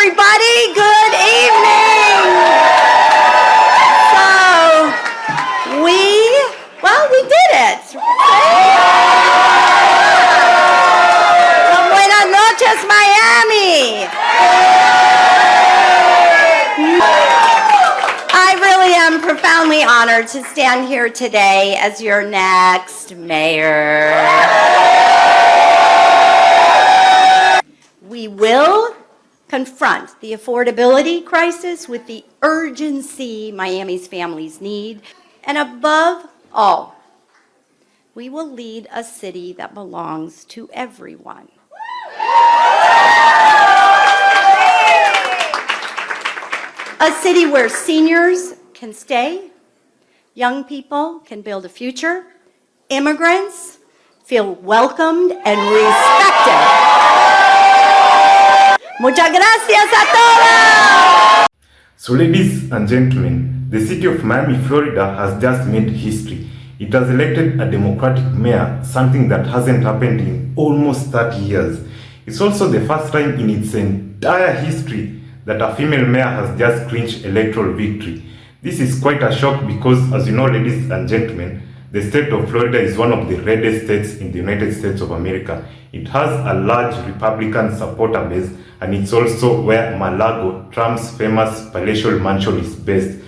everybody. Good evening. So, we did it. Buenas noches, Miami. I really am profoundly honored to stand here today as your next mayor. We will confront the affordability crisis with the urgency Miami's families need, and above all, we will lead a city that belongs to everyone. A city where seniors can stay, young people can build a future, immigrants feel welcomed and respected. Muchas gracias a todos! So ladies and gentlemen, the city of Miami, Florida has just made history. It has elected a Democratic mayor, something that hasn't happened in almost 30 years. It's also the first time in its entire history that a female mayor has just clinched electoral victory. This is quite a shock because, as you know, ladies and gentlemen, the state of Florida is one of the reddest states in the United States of America. It has a large Republican supporter base, and it's also where Mar-a-Lago, Trump's famous palatial mansion, is based.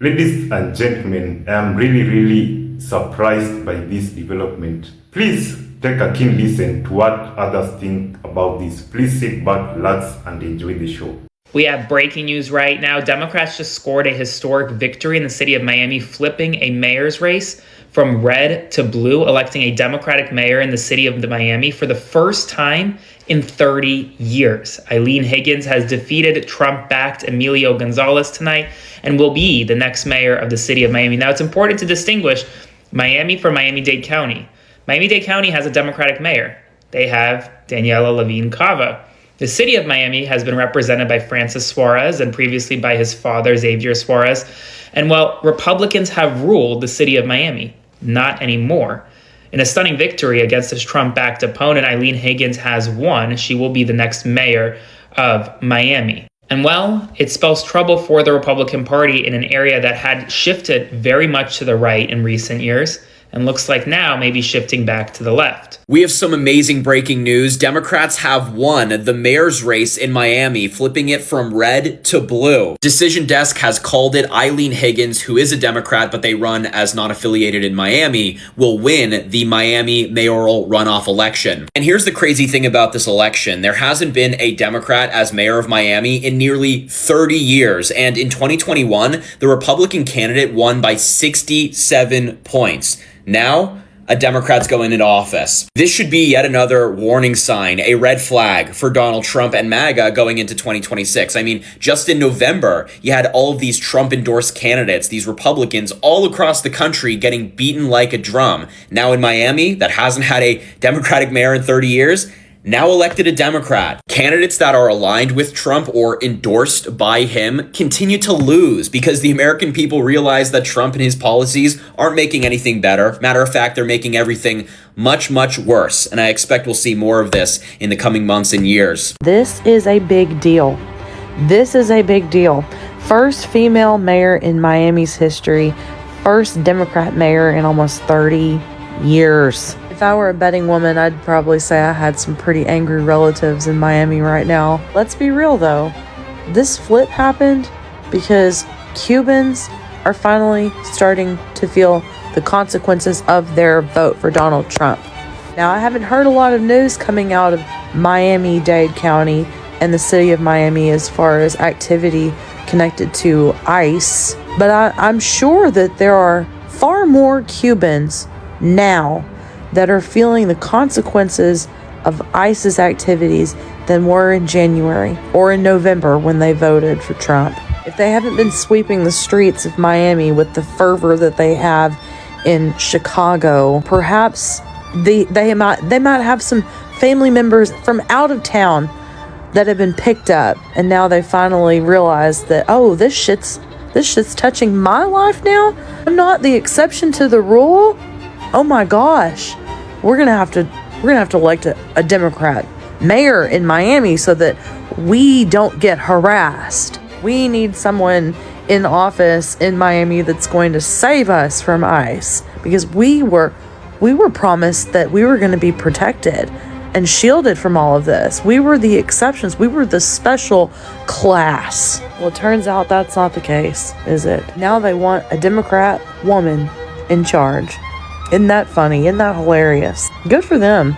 Ladies and gentlemen, I am really surprised by this development. Please take a keen listen to what others think about this. Please sit back, relax, and enjoy the show. We have breaking news right now. Democrats just scored a historic victory in the city of Miami, flipping a mayor's race from red to blue, electing a Democratic mayor in the city of Miami for the first time in 30 years. Eileen Higgins has defeated Trump-backed Emilio Gonzalez tonight and will be the next mayor of the city of Miami. Now, it's important to distinguish Miami from Miami-Dade County. Miami-Dade County has a Democratic mayor. They have Daniela Levine Cava. The city of Miami has been represented by Francis Suarez and previously by his father, Xavier Suarez. And while Republicans have ruled the city of Miami, not anymore. In a stunning victory against his Trump-backed opponent, Eileen Higgins has won. She will be the next mayor of Miami. And well, it spells trouble for the Republican Party in an area that had shifted very much to the right in recent years, and looks like now maybe shifting back to the left. We have some amazing breaking news. Democrats have won the mayor's race in Miami, flipping it from red to blue. Decision Desk has called it. Eileen Higgins, who is a Democrat, but they run as non-affiliated in Miami, will win the Miami mayoral runoff election. And here's the crazy thing about this election. There hasn't been a Democrat as mayor of Miami in nearly 30 years. And in 2021, the Republican candidate won by 67 points. Now, a Democrat's going into office. This should be yet another warning sign, a red flag for Donald Trump and MAGA going into 2026. I mean, just in November, you had all of these Trump-endorsed candidates, these Republicans all across the country getting beaten like a drum. Now in Miami, that hasn't had a Democratic mayor in 30 years, now elected a Democrat. Candidates that are aligned with Trump or endorsed by him continue to lose because the American people realize that Trump and his policies aren't making anything better. Matter of fact, they're making everything much worse. And I expect we'll see more of this in the coming months and years. This is a big deal. This is a big deal. First female mayor in Miami's history. First Democrat mayor in almost 30 years. If I were a betting woman, I'd probably say I had some pretty angry relatives in Miami right now. Let's be real though. This flip happened because Cubans are finally starting to feel the consequences of their vote for Donald Trump. Now, I haven't heard a lot of news coming out of Miami-Dade County and the city of Miami as far as activity connected to ICE, but I'm sure that there are far more Cubans now that are feeling the consequences of ICE's activities than were in January or in November when they voted for Trump. If they haven't been sweeping the streets of Miami with the fervor that they have in Chicago, perhaps they might have some family members from out of town that have been picked up, and now they finally realize that, oh, this shit's touching my life now. I'm not the exception to the rule. Oh my gosh. We're gonna have to elect a Democrat mayor in Miami so that we don't get harassed. We need someone in office in Miami that's going to save us from ICE, because we were promised that we were going to be protected and shielded from all of this. We were the exceptions. We were the special class. Well, it turns out that's not the case, is it? Now they want a Democrat woman in charge. Isn't that funny? Isn't that hilarious? Good for them.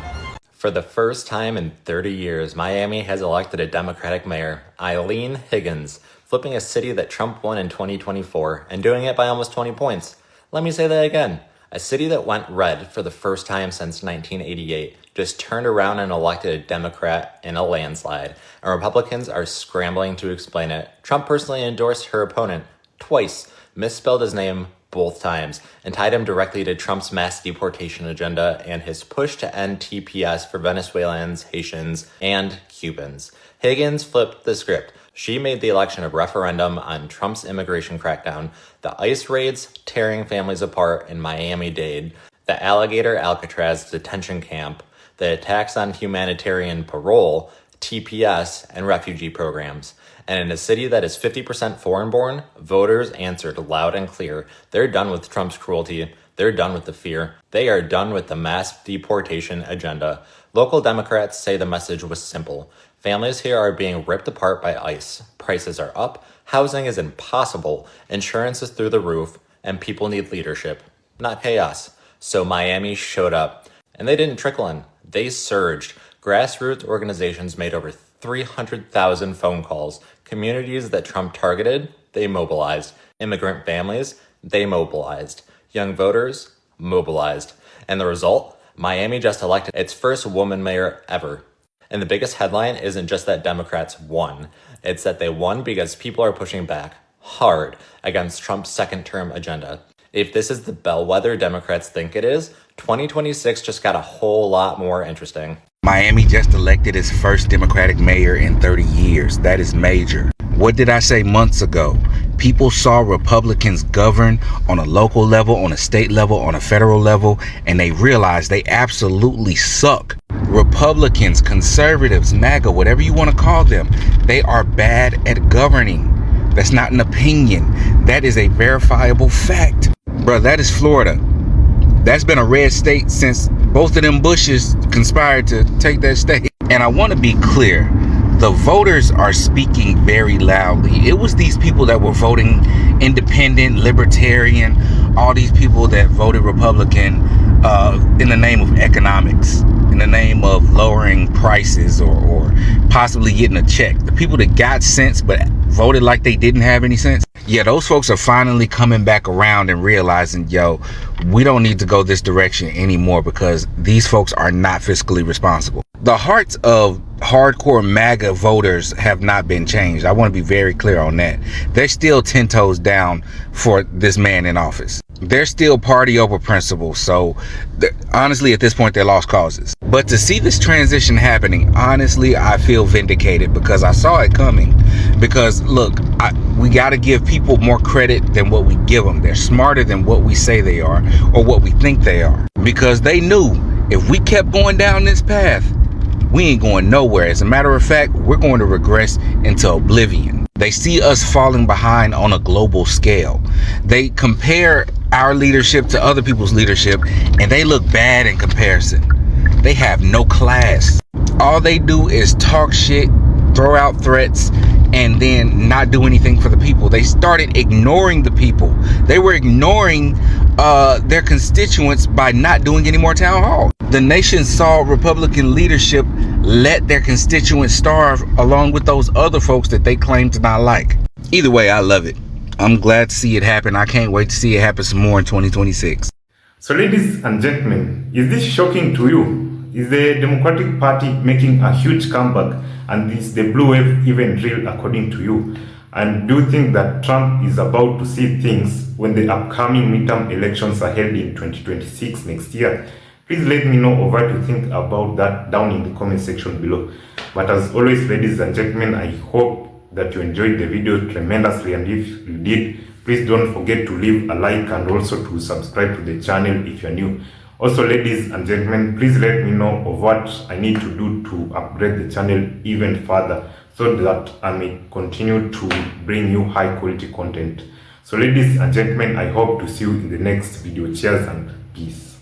For the first time in 30 years, Miami has elected a Democratic mayor, Eileen Higgins, flipping a city that Trump won in 2024 and doing it by almost 20 points. Let me say that again. A city that went red for the first time since 1988 just turned around and elected a Democrat in a landslide, and Republicans are scrambling to explain it. Trump personally endorsed her opponent twice, misspelled his name both times, and tied him directly to Trump's mass deportation agenda and his push to end TPS for Venezuelans, Haitians, and Cubans. Higgins flipped the script. She made the election a referendum on Trump's immigration crackdown, the ICE raids tearing families apart in Miami-Dade, the Alligator Alcatraz detention camp, the attacks on humanitarian parole, TPS, and refugee programs. And in a city that is 50% foreign-born, voters answered loud and clear. They're done with Trump's cruelty. They're done with the fear. They are done with the mass deportation agenda. Local Democrats say the message was simple. Families here are being ripped apart by ICE. Prices are up. Housing is impossible. Insurance is through the roof. And people need leadership, not chaos. So Miami showed up. And they didn't trickle in. They surged. Grassroots organizations made over 300,000 phone calls. Communities that Trump targeted, they mobilized. Immigrant families, they mobilized. Young voters, mobilized. And the result? Miami just elected its first woman mayor ever. And the biggest headline isn't just that Democrats won. It's that they won because people are pushing back hard against Trump's second-term agenda. If this is the bellwether Democrats think it is, 2026 just got a whole lot more interesting. Miami just elected its first Democratic mayor in 30 years. That is major. What did I say months ago? People saw Republicans govern on a local level, on a state level, on a federal level, and they realized they absolutely suck. Republicans, conservatives, MAGA, whatever you want to call them, they are bad at governing. That's not an opinion. That is a verifiable fact. Bro, that is Florida. That's been a red state since both of them Bushes conspired to take that state. And I want to be clear. The voters are speaking very loudly. It was these people that were voting independent, libertarian, all these people that voted Republican in the name of economics, in the name of lowering prices or possibly getting a check. The people that got sense but voted like they didn't have any sense. Yeah, those folks are finally coming back around and realizing, yo, we don't need to go this direction anymore because these folks are not fiscally responsible. The hearts of hardcore MAGA voters have not been changed. I want to be very clear on that. They're still 10 toes down for this man in office. They're still party over principle. So honestly, at this point, they're lost causes. But to see this transition happening, honestly, I feel vindicated because I saw it coming. Because look, we got to give people more credit than what we give them. They're smarter than what we say they are or what we think they are. Because they knew if we kept going down this path, we ain't going nowhere. As a matter of fact, we're going to regress into oblivion. They see us falling behind on a global scale. They compare our leadership to other people's leadership, and they look bad in comparison. They have no class. All they do is talk shit, throw out threats, and then not do anything for the people. They started ignoring the people. They were ignoring their constituents by not doing any more town hall. The nation saw Republican leadership let their constituents starve along with those other folks that they claim to not like. Either way, I love it. I'm glad to see it happen. I can't wait to see it happen some more in 2026. So ladies and gentlemen, is this shocking to you? Is the Democratic Party making a huge comeback, and is the blue wave even real according to you? And do you think that Trump is about to see things when the upcoming midterm elections are held in 2026 next year? Please let me know what you think about that down in the comment section below. But as always, ladies and gentlemen, I hope that you enjoyed the video tremendously, and if you did, please don't forget to leave a like and also to subscribe to the channel if you're new. Also, ladies and gentlemen, please let me know of what I need to do to upgrade the channel even further so that I may continue to bring you high quality content. So ladies and gentlemen, I hope to see you in the next video. Cheers and peace.